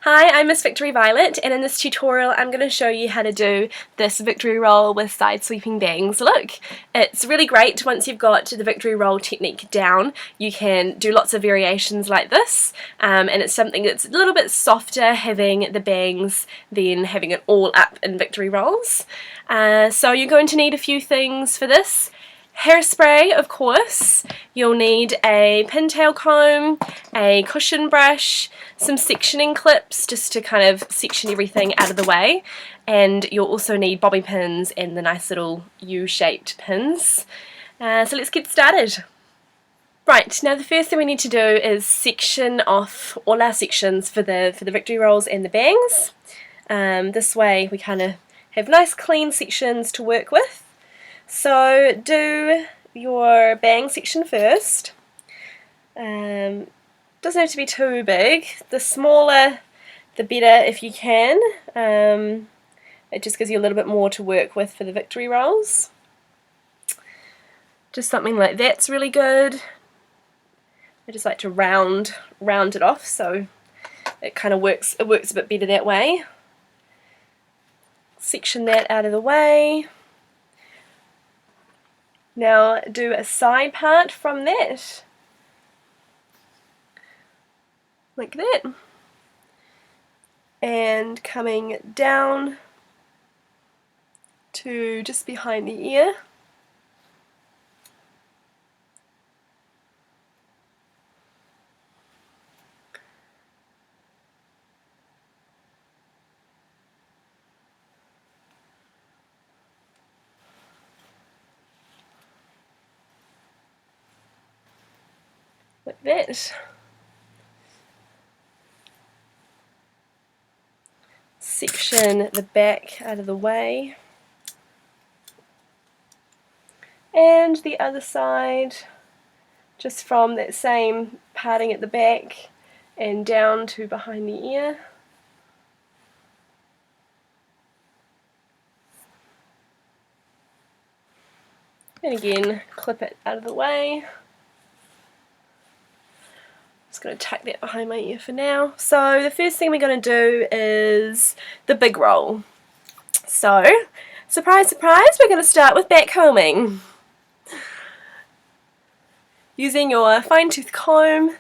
Hi, I'm Miss Victory Violet, and in this tutorial I'm going to show you how to do this victory roll with side sweeping bangs. Look, it's really great once you've got the victory roll technique down. You can do lots of variations like this, and it's something that's a little bit softer having the bangs than having it all up in victory rolls. So you're going to need a few things for this. Hairspray, of course. You'll need a pintail comb, a cushion brush, some sectioning clips just to kind of section everything out of the way, and you'll also need bobby pins and the nice little U-shaped pins. So let's get started. Right, now the first thing we need to do is section off all our sections for the victory rolls and the bangs. This way we kind of have nice clean sections to work with. So do your bang section first. Doesn't have to be too big. The smaller the better if you can. It just gives you a little bit more to work with for the victory rolls. Just something like that's really good. I just like to round it off so it kind of works. It works a bit better that way. Section that out of the way. Now do a side part from that, like that, and coming down to just behind the ear. Like that. Section the back out of the way. And the other side, just from that same parting at the back and down to behind the ear. And again, clip it out of the way. Just going to tuck that behind my ear for now. So the first thing we're going to do is the big roll. So, surprise, surprise, we're going to start with back combing. Using your fine tooth comb,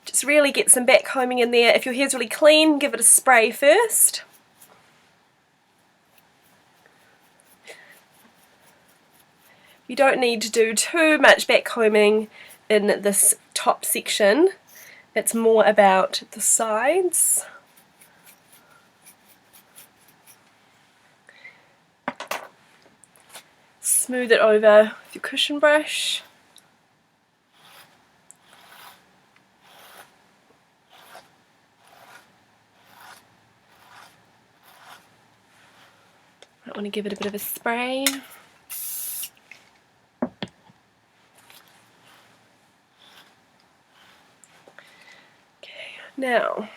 just really get some back combing in there. If your hair's really clean, give it a spray first. You don't need to do too much back combing in this top section. It's more about the sides. Smooth it over with your cushion brush. I want to give it a bit of a spray. Now,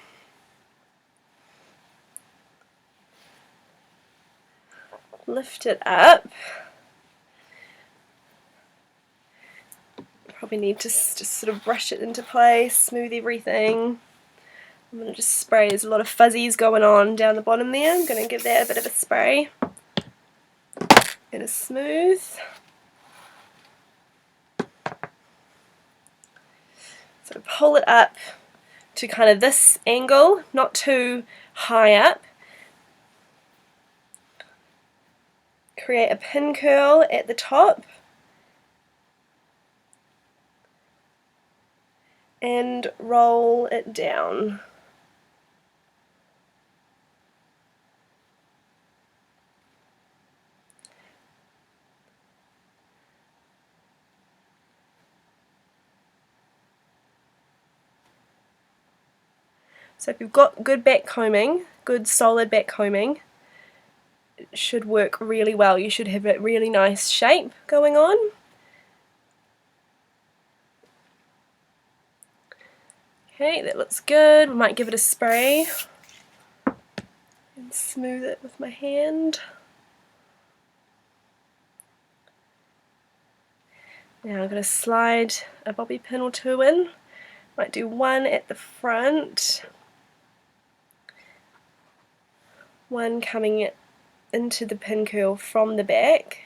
lift it up. Probably need to just sort of brush it into place, smooth everything. I'm going to just spray, there's a lot of fuzzies going on down the bottom there. I'm going to give that a bit of a spray and a smooth. So pull it up to kind of this angle, not too high up. Create a pin curl at the top and roll it down. So if you've got good back combing, good solid back combing, it should work really well. You should have a really nice shape going on. Okay, that looks good. We might give it a spray and smooth it with my hand. Now I'm going to slide a bobby pin or two in. Might do one at the front. one coming into the pin curl from the back.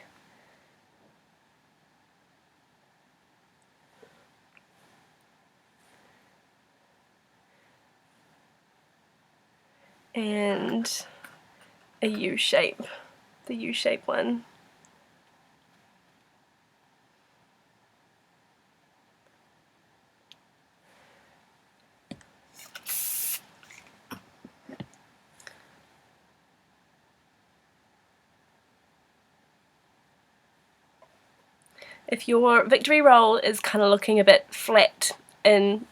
And a U shape, the U shape one. If your victory roll is kind of looking a bit flat in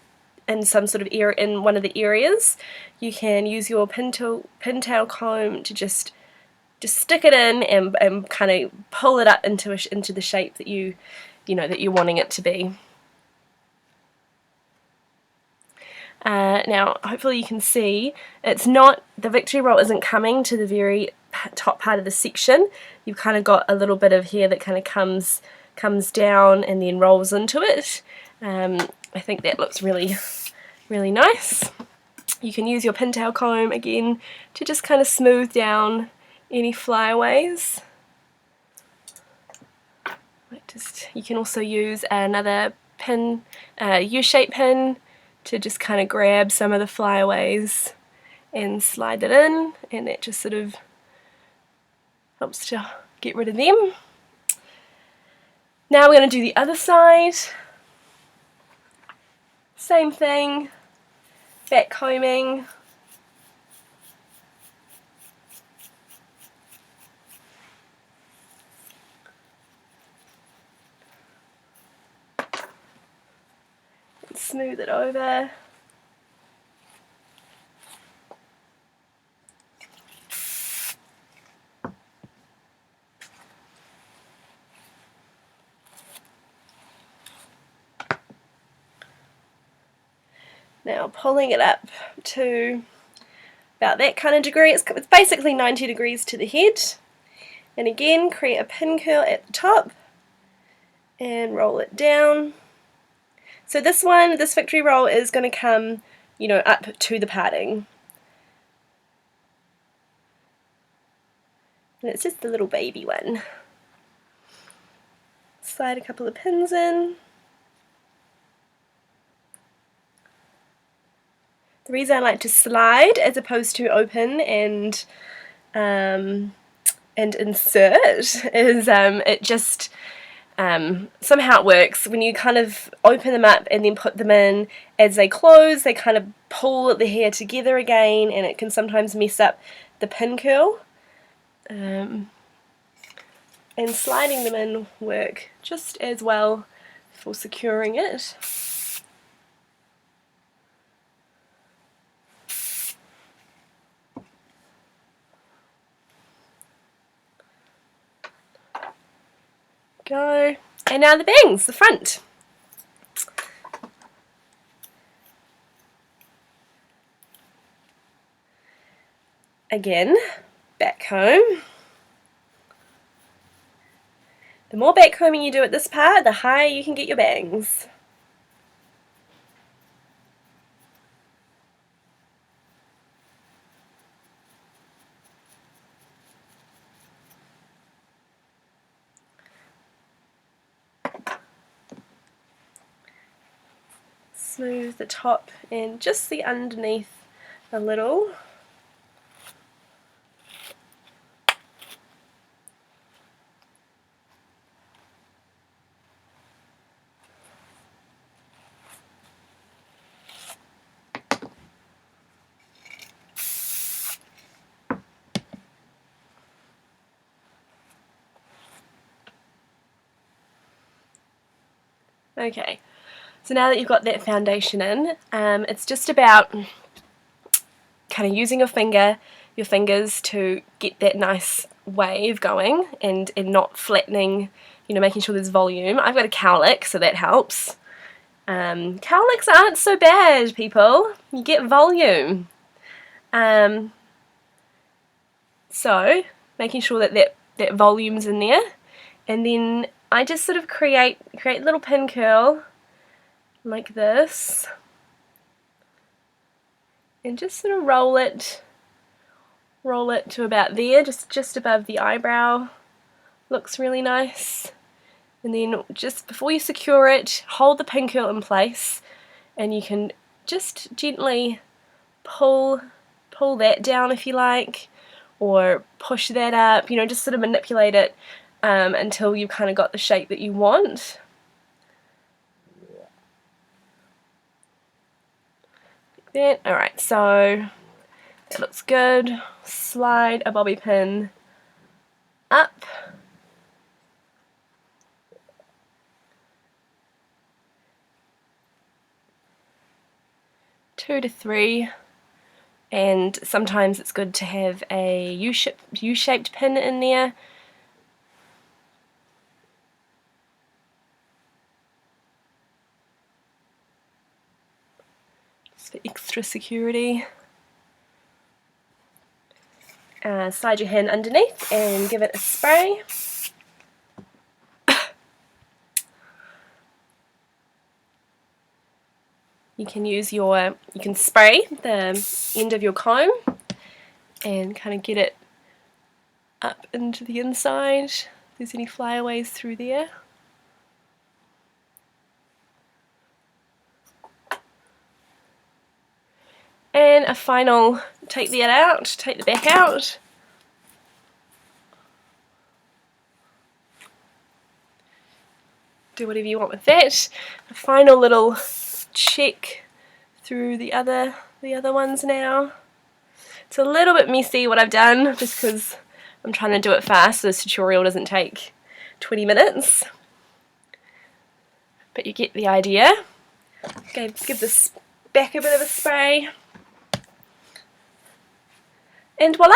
some sort of area, in one of the areas, you can use your pintail comb to just stick it in and kind of pull it up into the shape that that you're wanting it to be. Now hopefully you can see it's not, the victory roll isn't coming to the very top part of the section. You've kind of got a little bit of hair that kind of comes down and then rolls into it. I think that looks really nice. You can use your pintail comb again to just kind of smooth down any flyaways. You can also use another pin, U-shaped pin, to just kind of grab some of the flyaways and slide it in, and that just sort of helps to get rid of them. Now we're going to do the other side. Same thing, back combing. Smooth it over. Now pulling it up to about that kind of degree, it's basically 90 degrees to the head, and again create a pin curl at the top and roll it down. So this victory roll is going to come, up to the parting. And it's just the little baby one. Slide a couple of pins in. The reason I like to slide as opposed to open and insert is it just somehow it works. When you kind of open them up and then put them in, as they close, they kind of pull the hair together again, and it can sometimes mess up the pin curl. And sliding them in work just as well for securing it. Go. And now the bangs, the front. Again, back comb. The more back combing you do at this part, the higher you can get your bangs. Smooth the top and just the underneath a little. Okay, so now that you've got that foundation in, it's just about kind of using your fingers to get that nice wave going and not flattening, making sure there's volume. I've got a cowlick, so that helps. Cowlicks aren't so bad, people. You get volume. So making sure that volume's in there, and then I just sort of create a little pin curl like this, and just sort of roll it roll it to about there, just above the eyebrow. Looks really nice. And then just before you secure it, hold the pin curl in place, and you can just gently pull that down if you like, or push that up, you know, just sort of manipulate it until you've kind of got the shape that you want. Like that. Alright, so that looks good. Slide a bobby pin up. Two to three, and sometimes it's good to have a U-shaped pin in there. Just for extra security. Slide your hand underneath and give it a spray. You can spray the end of your comb and kind of get it up into the inside. If there's any flyaways through there. And a final, take the back out. Do whatever you want with that. A final little check through the other ones now. It's a little bit messy what I've done, just because I'm trying to do it fast so this tutorial doesn't take 20 minutes. But you get the idea. Okay, give this back a bit of a spray. And voila!